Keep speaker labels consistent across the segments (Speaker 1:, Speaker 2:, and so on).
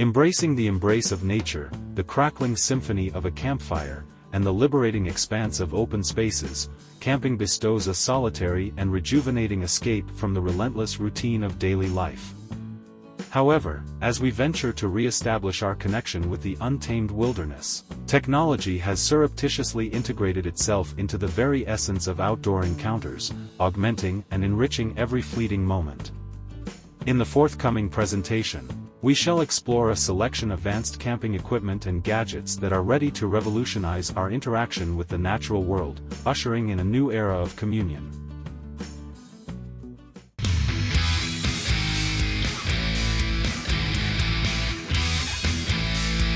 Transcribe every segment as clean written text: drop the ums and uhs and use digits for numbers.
Speaker 1: Embracing the embrace of nature, the crackling symphony of a campfire, and the liberating expanse of open spaces, camping bestows a solitary and rejuvenating escape from the relentless routine of daily life. However, as we venture to re-establish our connection with the untamed wilderness, technology has surreptitiously integrated itself into the very essence of outdoor encounters, augmenting and enriching every fleeting moment. In the forthcoming presentation, we shall explore a selection of advanced camping equipment and gadgets that are ready to revolutionize our interaction with the natural world, ushering in a new era of communion.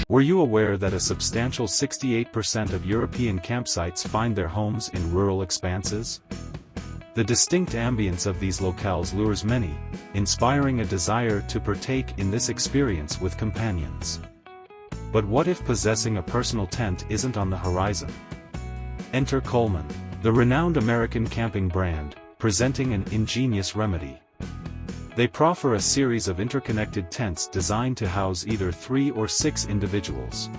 Speaker 1: Were you aware that a substantial 68% of European campsites find their homes in rural expanses? The distinct ambience of these locales lures many, inspiring a desire to partake in this experience with companions. But what if possessing a personal tent isn't on the horizon? Enter Coleman, the renowned American camping brand, presenting an ingenious remedy. They proffer a series of interconnected tents designed to house either 3 or 6 individuals.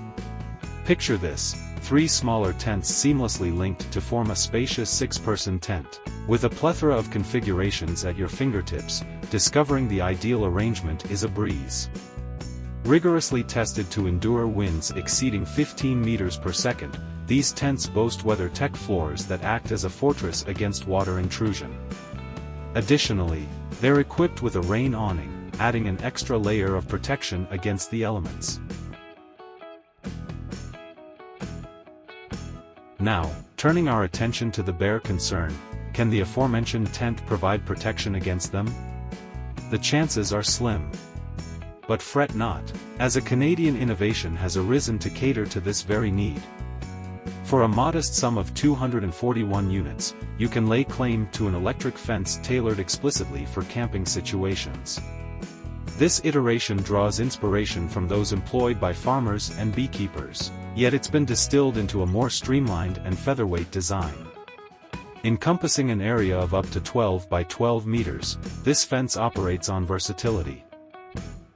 Speaker 1: Picture this, 3 smaller tents seamlessly linked to form a spacious 6-person tent. With a plethora of configurations at your fingertips, discovering the ideal arrangement is a breeze. Rigorously tested to endure winds exceeding 15 meters per second, these tents boast WeatherTech floors that act as a fortress against water intrusion. Additionally, they're equipped with a rain awning, adding an extra layer of protection against the elements. Now, turning our attention to the bare concern, can the aforementioned tent provide protection against them? The chances are slim. But fret not, as a Canadian innovation has arisen to cater to this very need. For a modest sum of 241 units, you can lay claim to an electric fence tailored explicitly for camping situations. This iteration draws inspiration from those employed by farmers and beekeepers, yet it's been distilled into a more streamlined and featherweight design. Encompassing an area of up to 12 by 12 meters, this fence operates on versatility.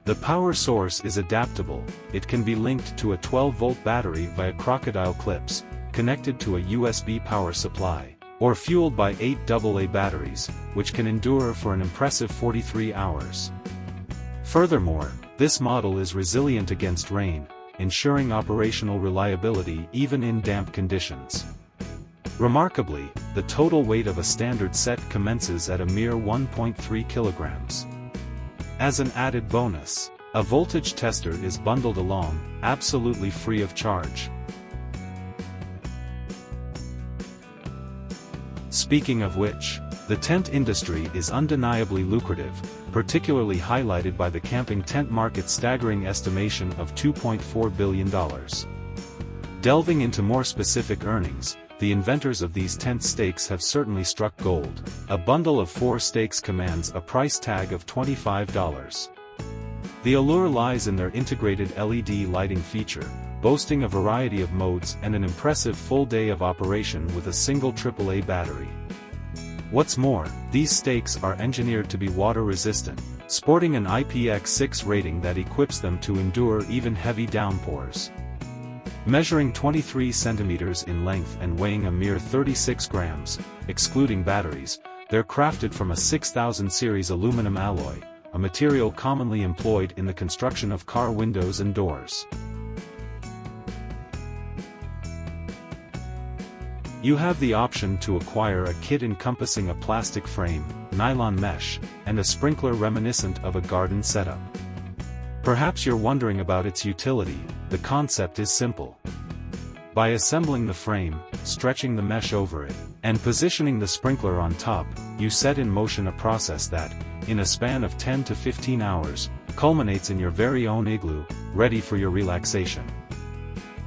Speaker 1: The power source is adaptable. It can be linked to a 12-volt battery via crocodile clips, connected to a USB power supply, or fueled by 8 AA batteries, which can endure for an impressive 43 hours. Furthermore, this model is resilient against rain, ensuring operational reliability even in damp conditions. Remarkably, the total weight of a standard set commences at a mere 1.3 kilograms. As an added bonus, a voltage tester is bundled along, absolutely free of charge. Speaking of which, the tent industry is undeniably lucrative, particularly highlighted by the camping tent market's staggering estimation of $2.4 billion. Delving into more specific earnings, the inventors of these tent stakes have certainly struck gold. A bundle of 4 stakes commands a price tag of $25. The allure lies in their integrated LED lighting feature, boasting a variety of modes and an impressive full day of operation with a single AAA battery. What's more, these stakes are engineered to be water resistant, sporting an IPX6 rating that equips them to endure even heavy downpours. Measuring 23 centimeters in length and weighing a mere 36 grams, excluding batteries, they're crafted from a 6000 series aluminum alloy, a material commonly employed in the construction of car windows and doors. You have the option to acquire a kit encompassing a plastic frame, nylon mesh, and a sprinkler reminiscent of a garden setup. Perhaps you're wondering about its utility. The concept is simple. By assembling the frame, stretching the mesh over it, and positioning the sprinkler on top, you set in motion a process that, in a span of 10 to 15 hours, culminates in your very own igloo, ready for your relaxation.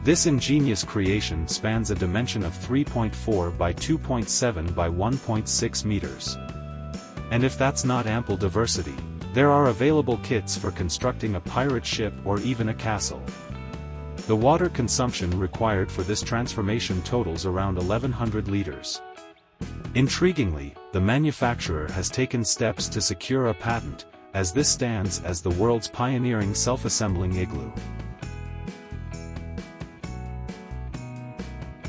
Speaker 1: This ingenious creation spans a dimension of 3.4 by 2.7 by 1.6 meters. And if that's not ample diversity, there are available kits for constructing a pirate ship or even a castle. The water consumption required for this transformation totals around 1100 liters. Intriguingly, the manufacturer has taken steps to secure a patent, as this stands as the world's pioneering self-assembling igloo.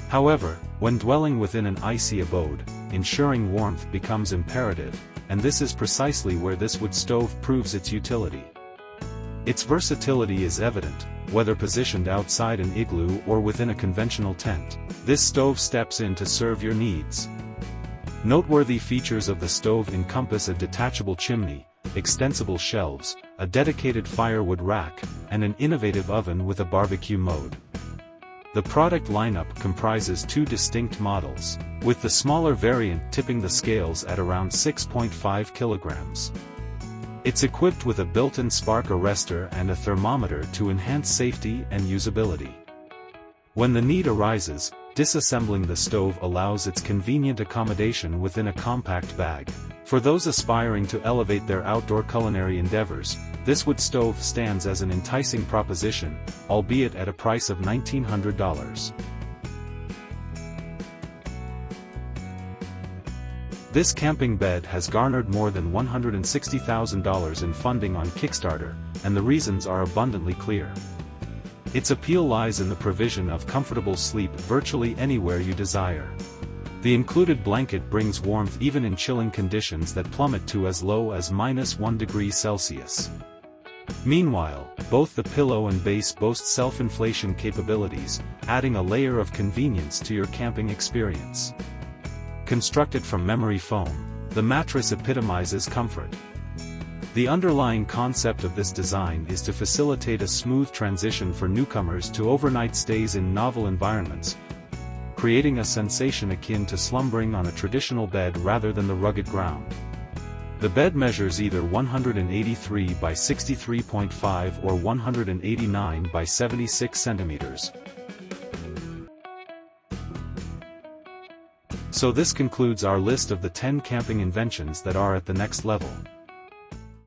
Speaker 1: However, when dwelling within an icy abode, ensuring warmth becomes imperative, and this is precisely where this wood stove proves its utility. Its versatility is evident, whether positioned outside an igloo or within a conventional tent. This stove steps in to serve your needs. Noteworthy features of the stove encompass a detachable chimney, extensible shelves, a dedicated firewood rack, and an innovative oven with a barbecue mode. The product lineup comprises two distinct models, with the smaller variant tipping the scales at around 6.5 kilograms. It's equipped with a built-in spark arrestor and a thermometer to enhance safety and usability. When the need arises, disassembling the stove allows its convenient accommodation within a compact bag. For those aspiring to elevate their outdoor culinary endeavors, this wood stove stands as an enticing proposition, albeit at a price of $1,900. This camping bed has garnered more than $160,000 in funding on Kickstarter, and the reasons are abundantly clear. Its appeal lies in the provision of comfortable sleep virtually anywhere you desire. The included blanket brings warmth even in chilling conditions that plummet to as low as -1 degree Celsius. Meanwhile, both the pillow and base boast self-inflation capabilities, adding a layer of convenience to your camping experience. Constructed from memory foam, the mattress epitomizes comfort. The underlying concept of this design is to facilitate a smooth transition for newcomers to overnight stays in novel environments, creating a sensation akin to slumbering on a traditional bed rather than the rugged ground. The bed measures either 183 by 63.5 or 189 by 76 centimeters. So this concludes our list of the 10 camping inventions that are at the next level.